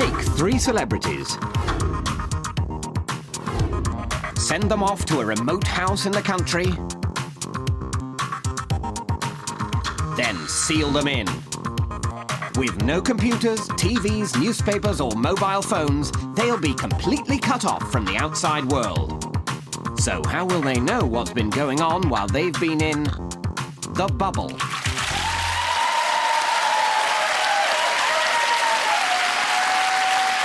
Take 3 celebrities. Send them off to a remote house in the country. Then seal them in. With no computers, TVs, newspapers or mobile phones, they'll be completely cut off from the outside world. So how will they know what's been going on while they've been in the bubble?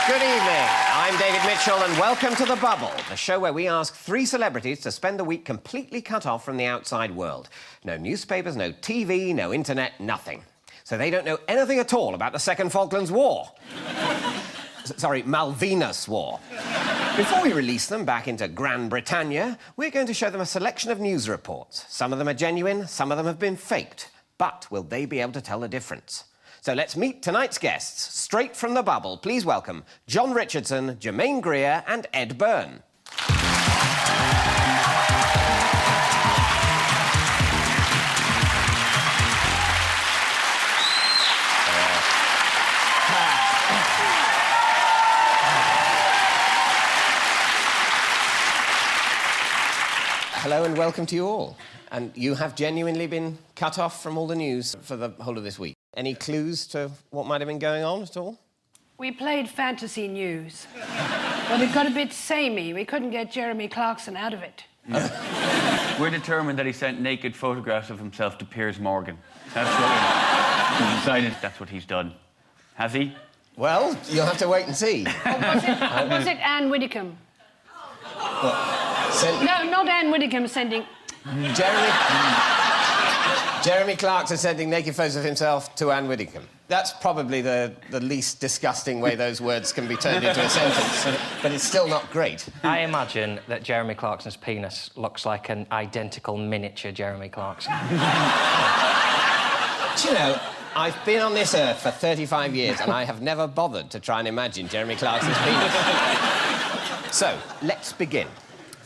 Good evening. I'm David Mitchell and welcome to The Bubble, the show where we ask 3 celebrities to spend the week completely cut off from the outside world. No newspapers, no TV, no internet, nothing. So they don't know anything at all about the Second Falklands War. Sorry, Malvinas War. Before we release them back into Gran Britannia, we're going to show them a selection of news reports. Some of them are genuine, some of them have been faked. But will they be able to tell the difference? So let's meet tonight's guests, straight from the bubble. Please welcome Jon Richardson, Germaine Greer and Ed Byrne. Hello and welcome to you all. And you have genuinely been cut off from all the news for the whole of this week. Any clues to what might have been going on at all? We played fantasy news, but it got a bit samey. We couldn't get Jeremy Clarkson out of it. Yeah. We're determined that he sent naked photographs of himself to Piers Morgan. That's what we decided. That's what he's done. Has he? Well, you'll have to wait and see. Was it Anne Widdecombe? No, not Anne Widdecombe sending... Jeremy Clarkson sending naked photos of himself to Anne Widdecombe. That's probably the least disgusting way those words can be turned into a sentence, but it's still not great. I imagine that Jeremy Clarkson's penis looks like an identical miniature Jeremy Clarkson. Do you know, I've been on this earth for 35 years and I have never bothered to try and imagine Jeremy Clarkson's penis. So, let's begin.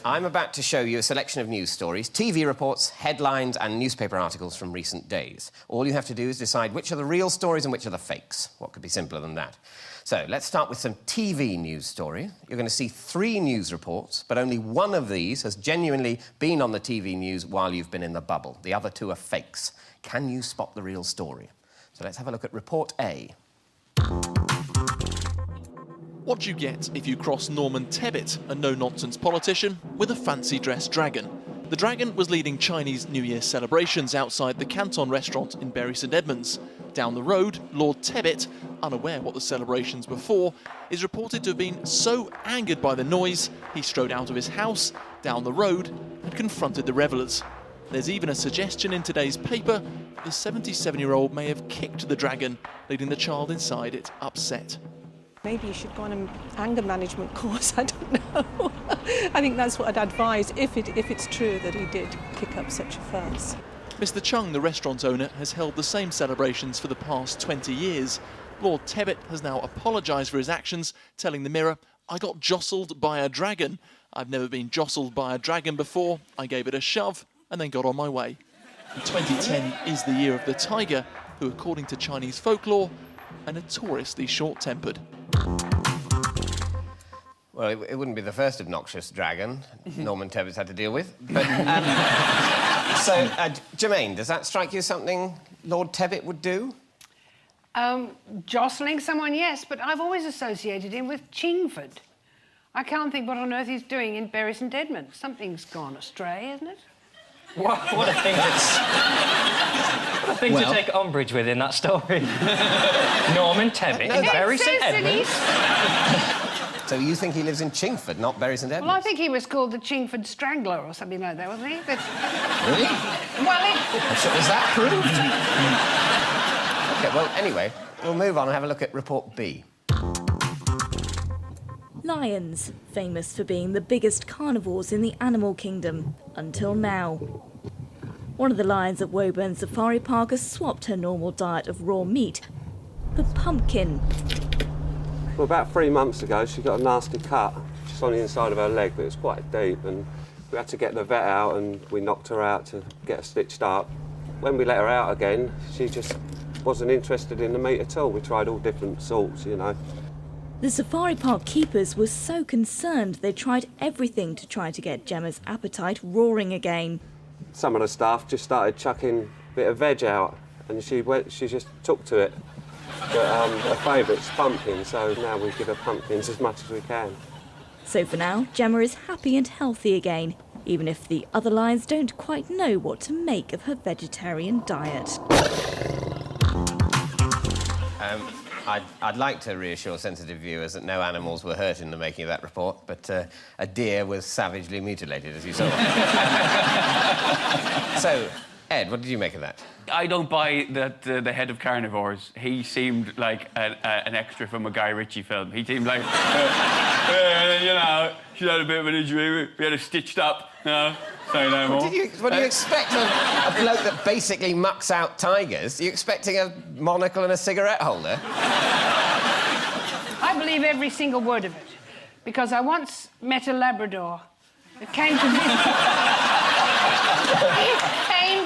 I'm about to show you a selection of news stories, TV reports, headlines and newspaper articles from recent days. All you have to do is decide which are the real stories and which are the fakes. What could be simpler than that? So, let's start with some TV news story. You're going to see 3 news reports, but only one of these has genuinely been on the TV news while you've been in the bubble. The other 2 are fakes. Can you spot the real story? So let's have a look at Report A. What do you get if you cross Norman Tebbit, a no-nonsense politician, with a fancy-dressed dragon? The dragon was leading Chinese New Year celebrations outside the Canton restaurant in Bury St Edmunds. Down the road, Lord Tebbit, unaware what the celebrations were for, is reported to have been so angered by the noise, he strode out of his house, down the road, and confronted the revellers. There's even a suggestion in today's paper that the 77-year-old may have kicked the dragon, leaving the child inside it upset. Maybe you should go on an anger management course, I don't know. I think that's what I'd advise if it's true that he did kick up such a fuss. Mr Chung, the restaurant owner, has held the same celebrations for the past 20 years. Lord Tebbit has now apologised for his actions, telling the Mirror, "I got jostled by a dragon. I've never been jostled by a dragon before. I gave it a shove and then got on my way." 2010 is the year of the tiger, who, according to Chinese folklore, are notoriously short-tempered. Well, it wouldn't be the first obnoxious dragon Norman Tebbit's had to deal with. But, so, Germaine, does that strike you as something Lord Tebbit would do? Jostling someone, yes, but I've always associated him with Chingford. I can't think what on earth he's doing in Bury St Edmunds. Something's gone astray, isn't it? What a thing to take umbrage with in that story. Norman Tebbit in Bury St Edmunds. So you think he lives in Chingford, not Bury St Edmunds? Well, I think he was called the Chingford Strangler or something like that, wasn't he? But... Really? Well, Is that proved? OK, well, anyway, we'll move on and have a look at Report B. Lions, famous for being the biggest carnivores in the animal kingdom, until now. One of the lions at Woburn Safari Park has swapped her normal diet of raw meat for pumpkin. Well, about 3 months ago, she got a nasty cut just on the inside of her leg, but it was quite deep, and we had to get the vet out, and we knocked her out to get her stitched up. When we let her out again, she just wasn't interested in the meat at all. We tried all different sorts, you know. The safari park keepers were so concerned they tried everything to try to get Gemma's appetite roaring again. Some of the staff just started chucking a bit of veg out, and she just took to it. But her favourite's pumpkin, so now we give her pumpkins as much as we can. So for now, Gemma is happy and healthy again, even if the other lions don't quite know what to make of her vegetarian diet. I'd like to reassure sensitive viewers that no animals were hurt in the making of that report, but a deer was savagely mutilated, as you saw. So, Ed, what did you make of that? I don't buy that the head of carnivores. He seemed like an extra from a Guy Ritchie film. He seemed like, you know, she had a bit of an injury. We had her stitched up. No, say no more. What do you expect a bloke that basically mucks out tigers? Are you expecting a monocle and a cigarette holder? I believe every single word of it, because I once met a Labrador that came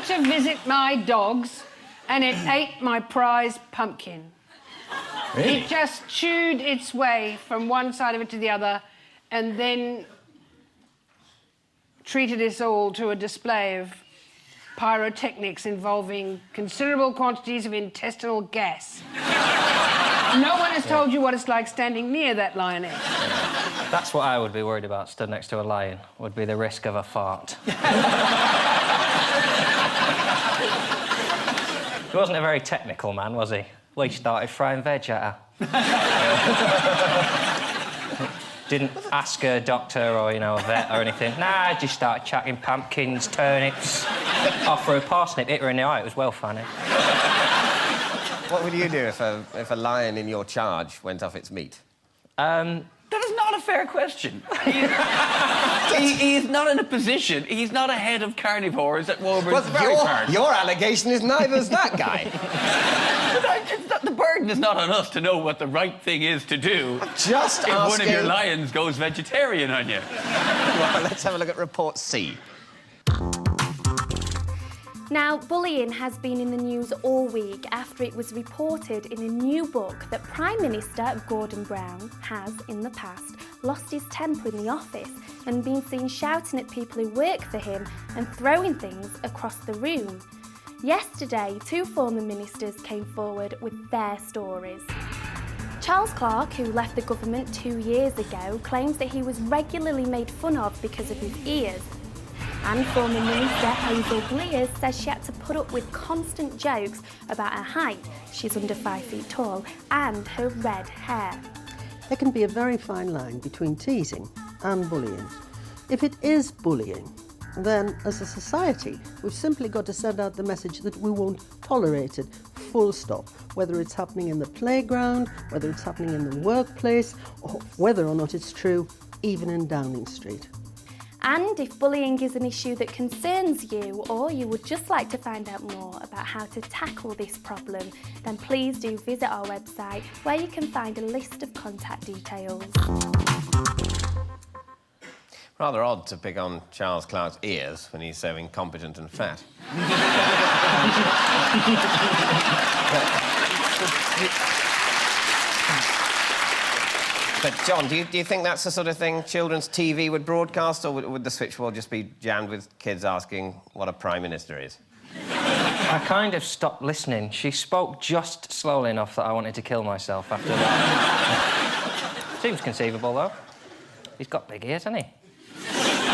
to visit my dogs, and it ate my prize pumpkin. Really? It just chewed its way from one side of it to the other, and then treated us all to a display of pyrotechnics involving considerable quantities of intestinal gas. No one has told you what it's like standing near that lioness. That's what I would be worried about, stood next to a lion, would be the risk of a fart. He wasn't a very technical man, was he? We started frying veg at her. Didn't ask a doctor or, you know, a vet or anything. Nah, just started chucking pumpkins, turnips, offer a parsnip, hit her in the eye. It was well funny. What would you do if a lion in your charge went off its meat? That is not a fair question. He is not in a position. He's not a head of carnivores at Woburn Safari Park. Your allegation is neither's that guy. The burden is not on us to know what the right thing is to do. Just if asking... one of your lions goes vegetarian on you. Well, let's have a look at Report C. Now, bullying has been in the news all week after it was reported in a new book that Prime Minister Gordon Brown has, in the past, lost his temper in the office and been seen shouting at people who work for him and throwing things across the room. Yesterday, two former ministers came forward with their stories. Charles Clarke, who left the government 2 years ago, claims that he was regularly made fun of because of his ears. And former Minister Hazel Blears says she had to put up with constant jokes about her height, she's under 5 feet tall, and her red hair. There can be a very fine line between teasing and bullying. If it is bullying, then as a society, we've simply got to send out the message that we won't tolerate it, full stop. Whether it's happening in the playground, whether it's happening in the workplace, or whether or not it's true, even in Downing Street. And if bullying is an issue that concerns you, or you would just like to find out more about how to tackle this problem, then please do visit our website where you can find a list of contact details. Rather odd to pick on Charles Clarke's ears when he's so incompetent and fat. But, John, do you think that's the sort of thing children's TV would broadcast, or would the switchboard just be jammed with kids asking what a Prime Minister is? I kind of stopped listening. She spoke just slowly enough that I wanted to kill myself after that. Seems conceivable, though. He's got big ears, hasn't he?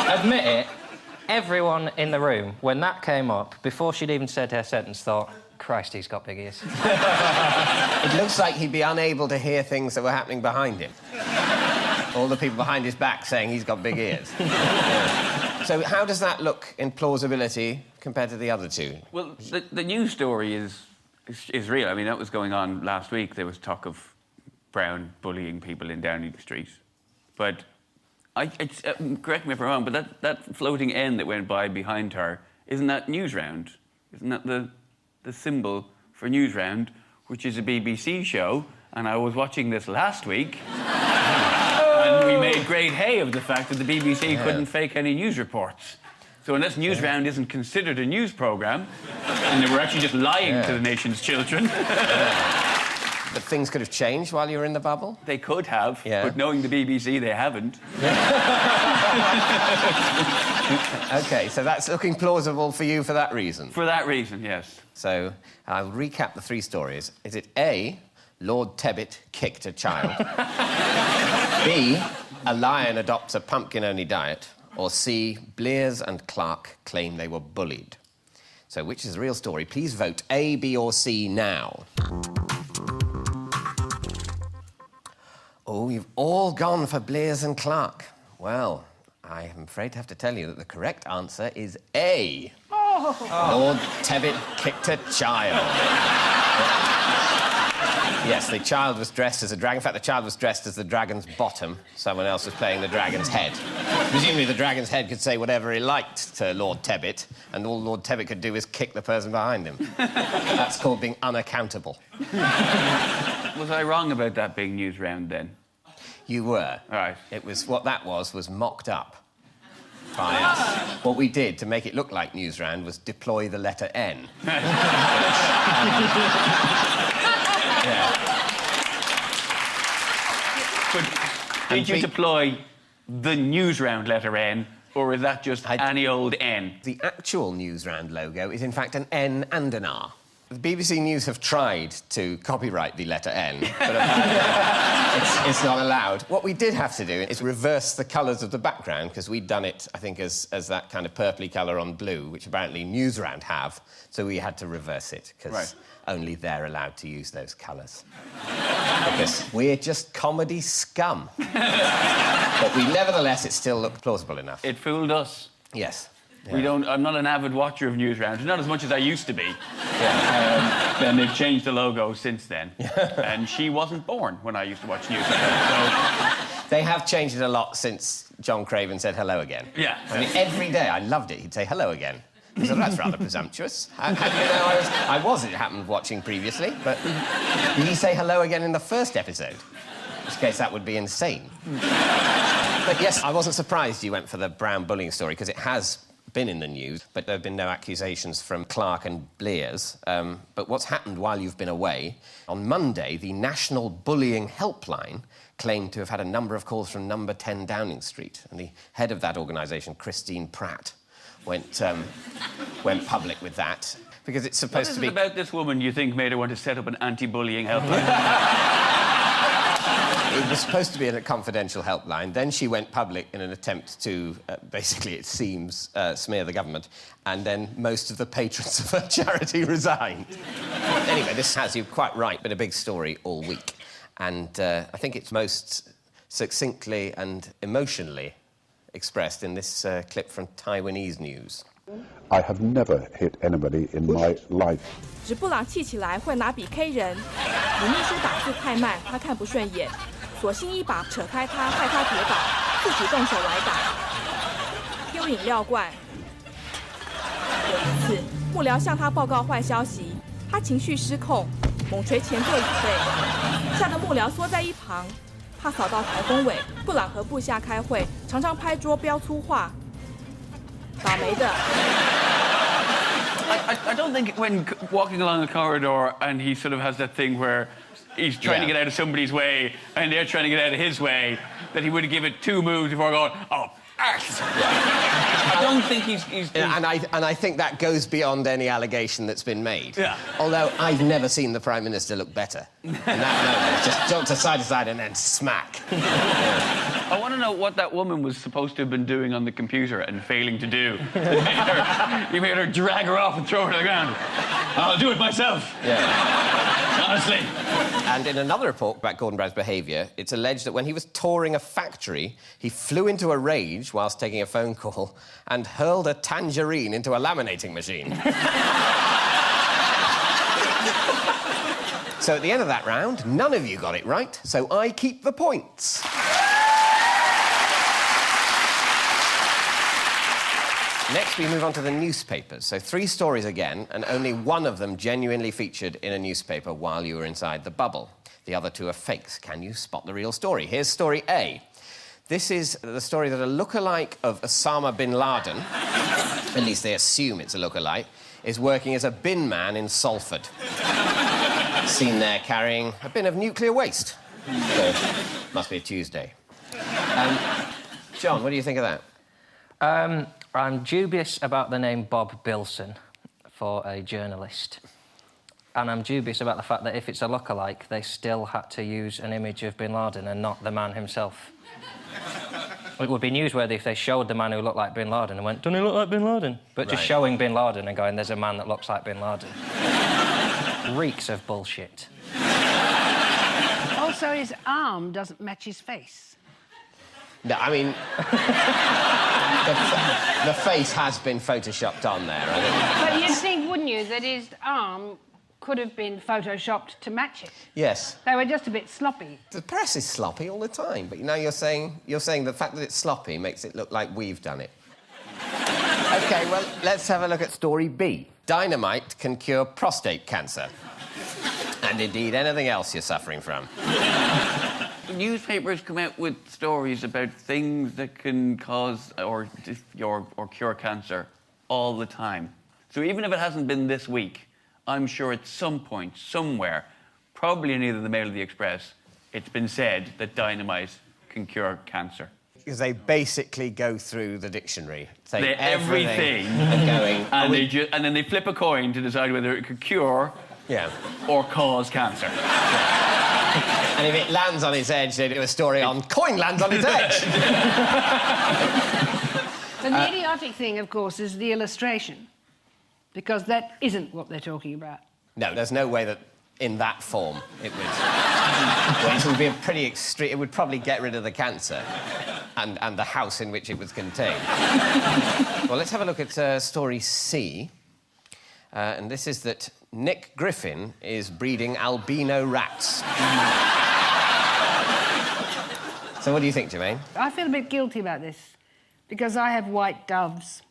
Admit it, everyone in the room, when that came up, before she'd even said her sentence, thought, Christ, he's got big ears. It looks like he'd be unable to hear things that were happening behind him. All the people behind his back saying he's got big ears. Yeah. So how does that look in plausibility compared to the other two? Well, the news story is real. I mean, that was going on last week. There was talk of Brown bullying people in Downing Street. But, correct me if I'm wrong, but that floating N that went by behind her, isn't that Newsround? Isn't that the symbol for Newsround, which is a BBC show? And I was watching this last week, and we made great hay of the fact that the BBC couldn't fake any news reports. So unless Newsround isn't considered a news programme, and they were actually just lying to the nation's children... But things could have changed while you were in the bubble? They could have, Yeah. but knowing the BBC, they haven't. OK, so that's looking plausible for you for that reason? For that reason, yes. So I'll recap the three stories. Is it A, Lord Tebbit kicked a child? B, a lion adopts a pumpkin-only diet? Or C, Blears and Clark claim they were bullied? So which is the real story? Please vote A, B or C now. Oh, you've all gone for Blears and Clark. Well, I am afraid to have to tell you that the correct answer is A. Oh. Lord Tebbit kicked a child. Yes, the child was dressed as a dragon. In fact, the child was dressed as the dragon's bottom. Someone else was playing the dragon's head. Presumably, the dragon's head could say whatever he liked to Lord Tebbit, and all Lord Tebbit could do was kick the person behind him. That's called being unaccountable. Was I wrong about that being news round then? You were. Right. It was what that was mocked up by us. What we did to make it look like News Round was deploy the letter N. Yeah. But did you deploy the news round letter N, or is that just any old N? The actual News Round logo is, in fact, an N and an R. The BBC News have tried to copyright the letter N, but it's not allowed. What we did have to do is reverse the colours of the background, because we'd done it, I think, as that kind of purpley colour on blue, which apparently News Round have, so we had to reverse it, because only they're allowed to use those colours. Because we're just comedy scum. But nevertheless, it still looked plausible enough. It fooled us. Yes. Yeah. I'm not an avid watcher of news rounds, not as much as I used to be. Yeah. Then they've changed the logo since then. And she wasn't born when I used to watch news rounds. So... They have changed it a lot since John Craven said hello again. Yeah. I mean, every day I loved it. He'd say hello again. I thought, that's rather presumptuous. You know, I was, it happened, watching previously, but did he say hello again in the first episode? In which case, that would be insane. But yes, I wasn't surprised you went for the Brown bullying story, because it has been in the news, but there have been no accusations from Clark and Blears. But what's happened while you've been away, on Monday, the National Bullying Helpline claimed to have had a number of calls from number 10 Downing Street, and the head of that organisation, Christine Pratt, went public with that, because it's supposed to be... What is it about this woman you think made her want to set up an anti-bullying helpline? It was supposed to be a confidential helpline. Then she went public in an attempt to, basically, it seems, smear the government. And then most of the patrons of her charity resigned. Anyway, this has, you're quite right, been a big story all week. And I think it's most succinctly and emotionally expressed in this clip from Taiwanese news. I have never hit anybody in my life. 直布朗气起来会拿笔 K 人，李秘书打字太慢，他看不顺眼，索性一把扯开他，害他跌倒，自己动手来打，丢饮料罐。有一次，幕僚向他报告坏消息，他情绪失控，猛捶前座椅背，吓得幕僚缩在一旁。他扫到台风尾，布朗和部下开会，常常拍桌飙粗话。倒霉的。 I don't think when walking along a corridor and he sort of has that thing where he's trying to get out of somebody's way and they're trying to get out of his way, that he would give it 2 moves before going, oh, arse! I don't think he's... Yeah, and I think that goes beyond any allegation that's been made. Yeah. Although I've never seen the Prime Minister look better. In that moment, just jump to side and then smack. I want to know what that woman was supposed to have been doing on the computer and failing to do. You made her drag her off and throw her to the ground. I'll do it myself. Yeah. Honestly. And in another report about Gordon Brown's behaviour, it's alleged that when he was touring a factory, he flew into a rage whilst taking a phone call and hurled a tangerine into a laminating machine. So at the end of that round, none of you got it right, so I keep the points. Next, we move on to the newspapers. So 3 stories again, and only one of them genuinely featured in a newspaper while you were inside the bubble. The other 2 are fakes. Can you spot the real story? Here's story A. This is the story that a lookalike of Osama bin Laden, at least they assume it's a lookalike, is working as a bin man in Salford. Seen there carrying a bin of nuclear waste. So, must be a Tuesday. Jon, what do you think of that? I'm dubious about the name Bob Bilson for a journalist. And I'm dubious about the fact that if it's a lookalike, they still had to use an image of Bin Laden and not the man himself. It would be newsworthy if they showed the man who looked like Bin Laden and went, "Doesn't he look like Bin Laden?" But just showing Bin Laden and going, "There's a man that looks like Bin Laden." Reeks of bullshit. Also, his arm doesn't match his face. No, I mean... the face has been photoshopped on there, I think. But you'd think, wouldn't you, that his arm could have been photoshopped to match it? Yes. They were just a bit sloppy. The press is sloppy all the time, but now you're saying the fact that it's sloppy makes it look like we've done it. OK, well, let's have a look at story B. Dynamite can cure prostate cancer. And indeed anything else you're suffering from. Newspapers come out with stories about things that can cause or cure cancer all the time. So even if it hasn't been this week, I'm sure at some point, somewhere, probably in either the Mail or the Express, it's been said that dynamite can cure cancer. Because they basically go through the dictionary, say everything, and going... and then they flip a coin to decide whether it could cure or cause cancer. And if it lands on its edge, they do a story on coin lands on its edge. But the idiotic thing, of course, is the illustration, because that isn't what they're talking about. No, there's no way that in that form it would... well, it would be a pretty extreme... It would probably get rid of the cancer and the house in which it was contained. Well, let's have a look at story C. And this is that Nick Griffin is breeding albino rats. So what do you think, Germaine? I feel a bit guilty about this, because I have white doves.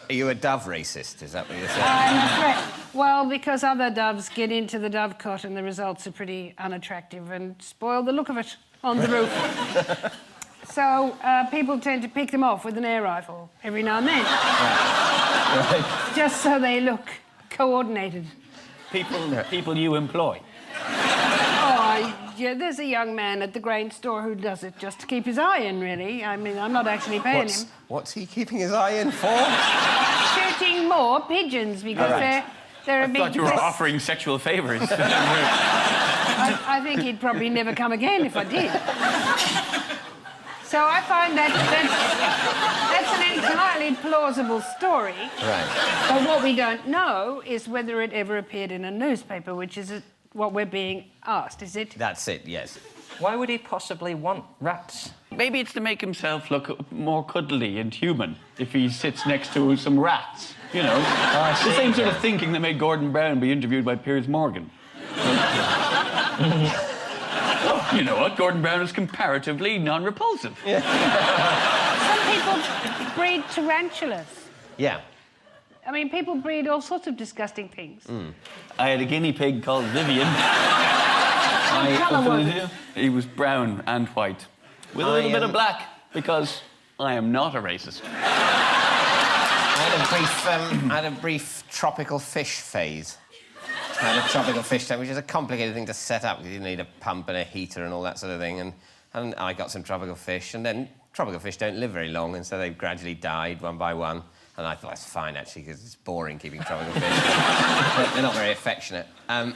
Are you a dove racist? Is that what you're saying? I'm afraid... Well, because other doves get into the dovecot and the results are pretty unattractive and spoil the look of it on the roof. So people tend to pick them off with an air rifle every now and then. Right. Just so they look coordinated. People you employ? Oh, yeah, there's a young man at the grain store who does it just to keep his eye in, really. I mean, I'm not actually paying him. What's he keeping his eye in for? Shooting more pigeons, because they're a big... I thought you were offering sexual favours. I think he'd probably never come again if I did. So I find that's an entirely plausible story. Right. But what we don't know is whether it ever appeared in a newspaper, which is what we're being asked, is it? That's it, yes. Why would he possibly want rats? Maybe it's to make himself look more cuddly and human if he sits next to some rats, you know. The same sort of thinking that made Gordon Brown be interviewed by Piers Morgan. You know what? Gordon Brown is comparatively non-repulsive. Some people breed tarantulas. Yeah. I mean, people breed all sorts of disgusting things. I had a guinea pig called Vivian. What colour was it? He was brown and white, with a little bit of black, because I am not a racist. I had a brief tropical fish phase. I had a tropical fish tank, which is a complicated thing to set up, because you need a pump and a heater and all that sort of thing. And I got some tropical fish, and then tropical fish don't live very long, and so they gradually died one by one. And I thought, that's fine, actually, because it's boring keeping tropical fish. They're not very affectionate. But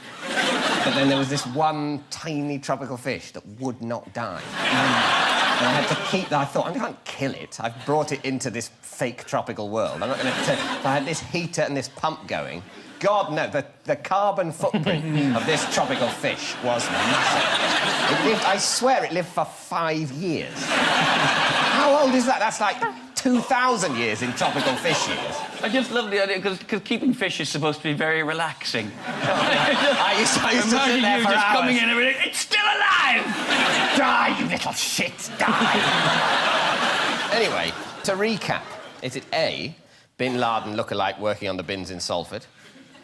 then there was this one tiny tropical fish that would not die. And I had to keep that. I thought, I can't kill it. I've brought it into this fake tropical world. I'm not going to... I had this heater and this pump going. God, no, the carbon footprint of this tropical fish was massive. It lived, I swear it lived for 5 years. How old is that? That's like 2,000 years in tropical fish years. I just love the idea, because keeping fish is supposed to be very relaxing. I used to sit there for just hours. coming in and everything, it's still alive! Die, you little shit, die! Anyway, to recap, is it A, Bin Laden look-alike working on the bins in Salford?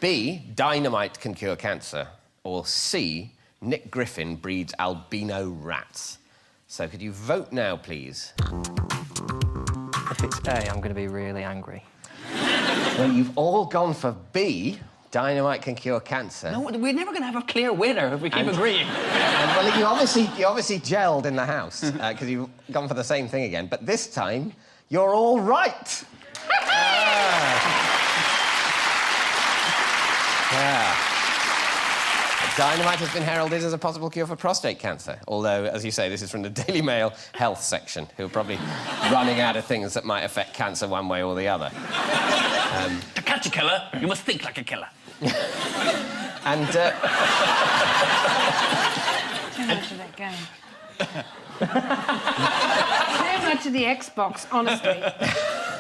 B, dynamite can cure cancer? Or C, Nick Griffin breeds albino rats? So could you vote now, please? If it's A, I'm going to be really angry. Well, you've all gone for B, Dynamite can cure cancer. No, we're never going to have a clear winner if we keep agreeing. Well, you obviously gelled in the house because you've gone for the same thing again. But this time, you're all right. Yeah. Dynamite has been heralded as a possible cure for prostate cancer. Although, as you say, this is from the Daily Mail health section, who are probably running out of things that might affect cancer one way or the other. To catch a killer, you must think like a killer. And Too much of that game. Too much of the Xbox, honestly.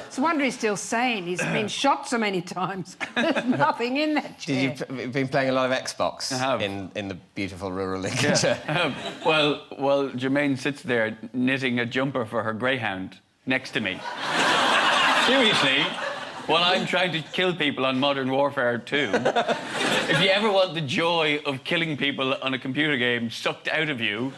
It's a wonder he's still sane. He's been shot so many times. There's nothing in that chair. you've been playing a lot of Xbox in the beautiful rural Lincolnshire. Yeah. Well, Germaine sits there knitting a jumper for her greyhound next to me. Seriously, while I'm trying to kill people on Modern Warfare 2. If you ever want the joy of killing people on a computer game sucked out of you,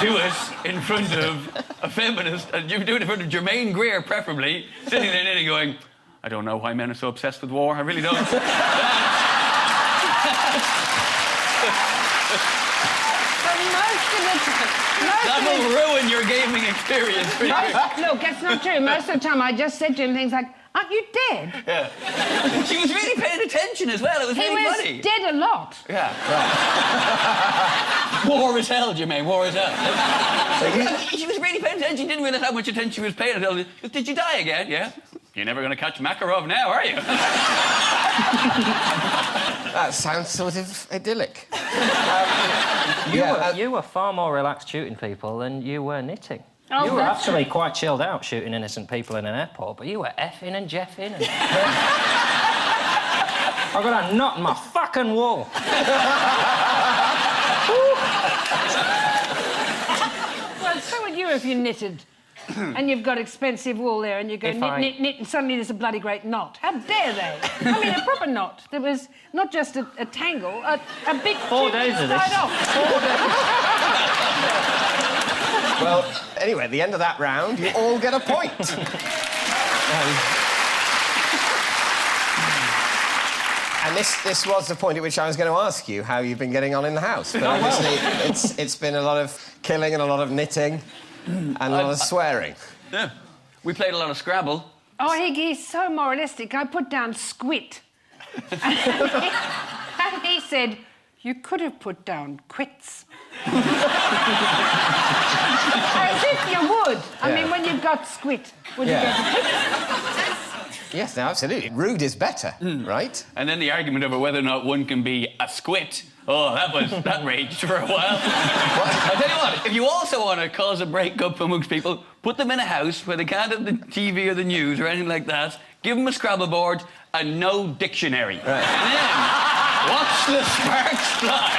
do it in front of a feminist, and you do it in front of Germaine Greer, preferably, sitting there knitting going, I don't know why men are so obsessed with war, I really don't. That will ruin your gaming experience. Look, it's not true. Most of the time I just said to him things like, aren't you dead? Yeah. She was really paying attention as well. It was really funny. He was dead a lot. Yeah, right. War is hell, Germaine, war is hell. She was really paying attention. She didn't realise how much attention she was paying until... Did you die again? Yeah. You're never going to catch Makarov now, are you? That sounds sort of idyllic. You were far more relaxed shooting people than you were knitting. Oh, you were actually quite chilled out shooting innocent people in an airport, but you were effing and jeffing and... I've got a knot in my fucking wall. Well, so would you if you knitted. And you've got expensive wool there, and you go knit, and suddenly there's a bloody great knot. How dare they? I mean, a proper knot. There was not just a tangle, a big... 4 days of this. Off. 4 days. Well, anyway, at the end of that round, you all get a point. And this was the point at which I was going to ask you how you've been getting on in the house. But obviously, it's been a lot of killing and a lot of knitting and a lot of swearing. Yeah. We played a lot of Scrabble. Oh, he's so moralistic. I put down squit. And he said, you could have put down quits. As if you would. I mean, when you've got squit, would you go to quits? Yes, no, absolutely. Rude is better, right? And then the argument over whether or not one can be a squit. Oh, that raged for a while. I tell you what, if you also want to cause a breakup amongst people, put them in a house where they can't have the TV or the news or anything like that, give them a Scrabble board and no dictionary. Right. And then watch the sparks fly.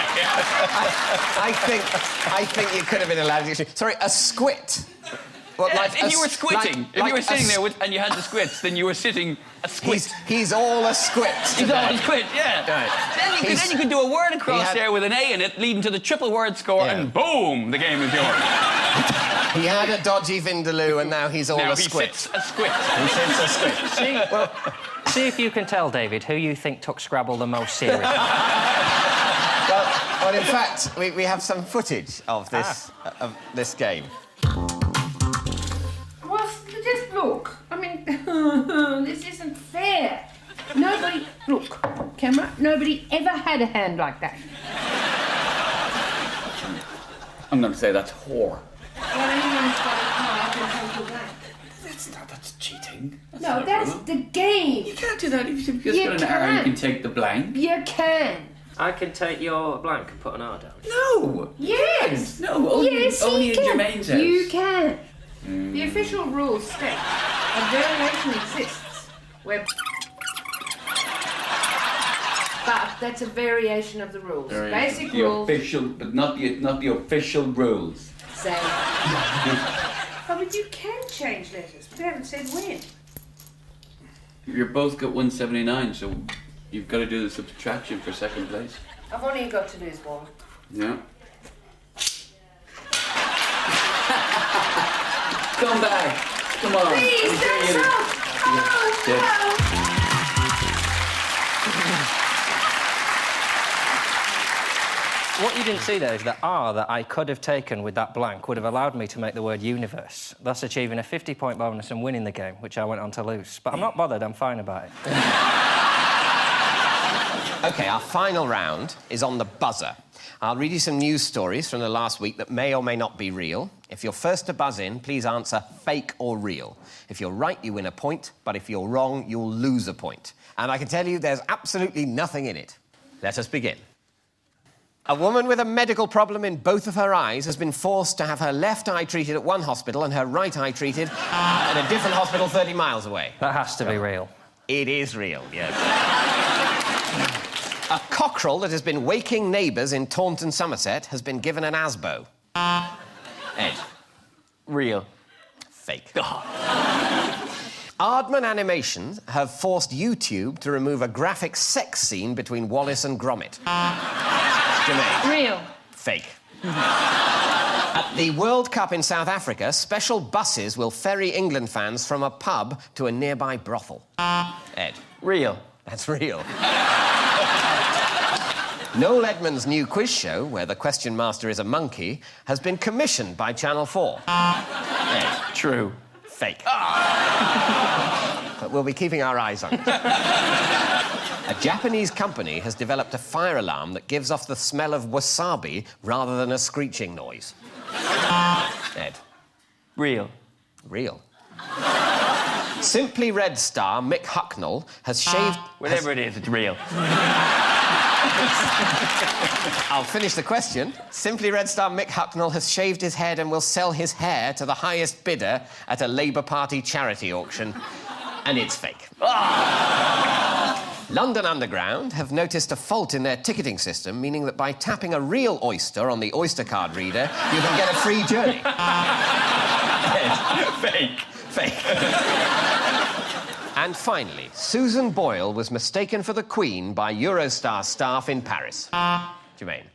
I think you could have been allowed to... Sorry, a squit. Well, yeah, if you were squitting, if you were sitting there and you had the squits, then you were sitting a squit. He's all a squit. He's all a squit, yeah. Right. Then you could do a word across there with an A in it, leading to the triple word score, and boom, the game is yours. He had a dodgy Vindaloo, and now he's all a squit. He sits a squit. He sits a squit. See if you can tell, David, who you think took Scrabble the most seriously. well, in fact, we have some footage of this game. Just look. I mean, this isn't fair. Nobody... Look, camera, nobody ever had a hand like that. I'm going to say that's whore. Well, anyone's got a card and take it back. That's cheating. That's the game. You can't do that. If you've just got an R, you can take the blank. You can. I can take your blank and put an R down. No. Yes. No, only in Germaine's house. You can. The official rules state a variation exists where... But that's a variation of the rules. Basic rules... Official, but not the official rules. Say... But you can change letters. We haven't said when. You've both got 179, so you've got to do the subtraction for second place. I've only got to lose one. Yeah. Come back. Come on. Please, that's out. Oh, no. What you didn't see there is the R that I could have taken with that blank would have allowed me to make the word universe, thus achieving a 50-point bonus and winning the game, which I went on to lose. But I'm not bothered, I'm fine about it. OK, our final round is on the buzzer. I'll read you some news stories from the last week that may or may not be real. If you're first to buzz in, please answer fake or real. If you're right, you win a point, but if you're wrong, you'll lose a point. And I can tell you there's absolutely nothing in it. Let us begin. A woman with a medical problem in both of her eyes has been forced to have her left eye treated at one hospital and her right eye treated at a different hospital 30 miles away. That has to be real. It is real, yes. A cockerel that has been waking neighbours in Taunton, Somerset, has been given an ASBO. Ed. Real. Fake. Aardman Animations have forced YouTube to remove a graphic sex scene between Wallace and Gromit. Germaine. Real. Fake. At the World Cup in South Africa, special buses will ferry England fans from a pub to a nearby brothel. Ed. Real. That's real. Noel Edmonds' new quiz show, where the question master is a monkey, has been commissioned by Channel 4. Ed. True. Fake. But we'll be keeping our eyes on it. A Japanese company has developed a fire alarm that gives off the smell of wasabi rather than a screeching noise. Ed. Real. Real. Simply Red star Mick Hucknall has shaved... Whatever it is, it's real. I'll finish the question. Simply Red star Mick Hucknall has shaved his head and will sell his hair to the highest bidder at a Labour Party charity auction. And it's fake. London Underground have noticed a fault in their ticketing system, meaning that by tapping a real oyster on the Oyster card reader, you can get a free journey. Fake. Fake. And finally, Susan Boyle was mistaken for the Queen by Eurostar staff in Paris. Germaine.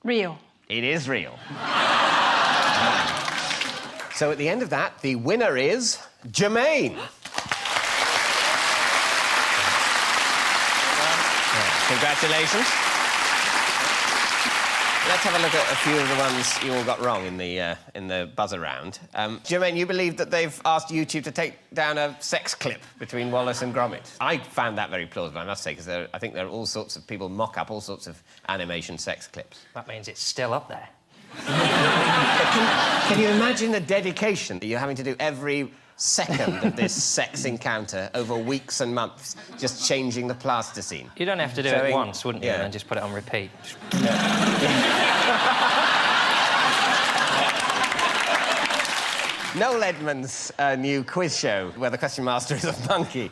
Real. It is real. So at the end of that, the winner is Germaine. Congratulations. Let's have a look at a few of the ones you all got wrong in the buzzer round. Germaine, you believe that they've asked YouTube to take down a sex clip between Wallace and Gromit. I found that very plausible, I must say, because I think there are all sorts of people mock up all sorts of animation sex clips. That means it's still up there. Can you imagine the dedication that you're having to do every second of this sex encounter over weeks and months, just changing the plasticine? You'd only have to do it once, wouldn't you, and then just put it on repeat. Noel Edmonds' new quiz show, where the question master is a monkey.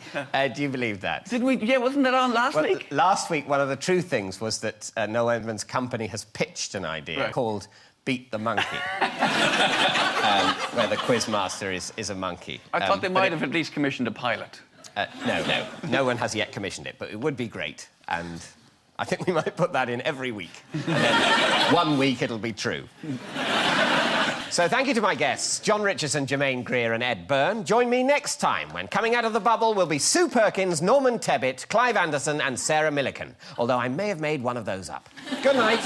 Do you believe that? Did we? Yeah, wasn't that on last week? Last week, one of the true things was that Noel Edmonds' company has pitched an idea called Beat the Monkey, where the quiz master is a monkey. I thought they might have at least commissioned a pilot. No one has yet commissioned it, but it would be great, and I think we might put that in every week. And then 1 week it'll be true. So thank you to my guests, Jon Richardson, Germaine Greer and Ed Byrne. Join me next time when coming out of the bubble will be Sue Perkins, Norman Tebbit, Clive Anderson and Sarah Millican, although I may have made one of those up. Good night.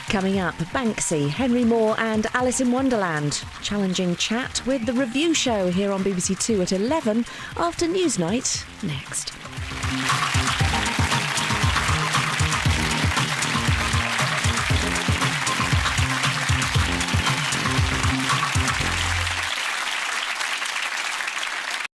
Coming up, Banksy, Henry Moore and Alice in Wonderland. Challenging chat with The Review Show here on BBC Two at 11 after Newsnight next.